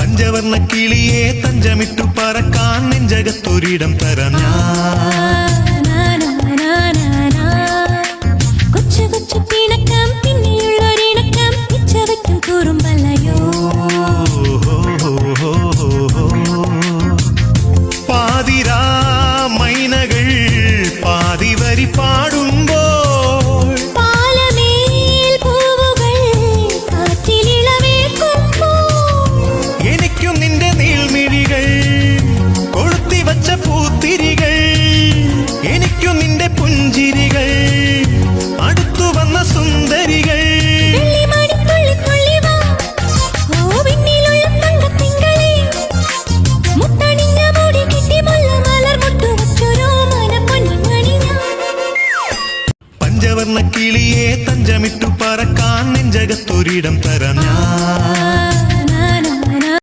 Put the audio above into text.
പഞ്ചവർണ്ണ കിളിയെ തഞ്ചമിട്ടു പറക്കാൻ നെഞ്ചകത്തൊരിടം തരാം ഞാൻ. കൊച്ചു കൊച്ചു പിണക്കം പിന്നെയുള്ളൊരിണക്കം പിച്ചവയ്ക്കും കുറുമ്പല്ലയോ. പാതിരാ മൈനകൾ പാതിവരി പാടുമ്പോൾ പാലമേൽ പൂവുകൾ കാറ്റിലിളവേൽക്കുമ്പോൾ എനിക്കും നിന്റെ നീൾമിഴികൾ കൊളുത്തിവച്ച പൂത്തിരികൾ എനിക്കും നിന്റെ പുഞ്ചിരികൾ അടുത്തു വന്ന സുന്ദരികൾ. പഞ്ചവർണ്ണ കിളിയെ തഞ്ചമിട്ടു പറക്കാൻ നെഞ്ചകത്തൊരിടം തരാം ഞാൻ.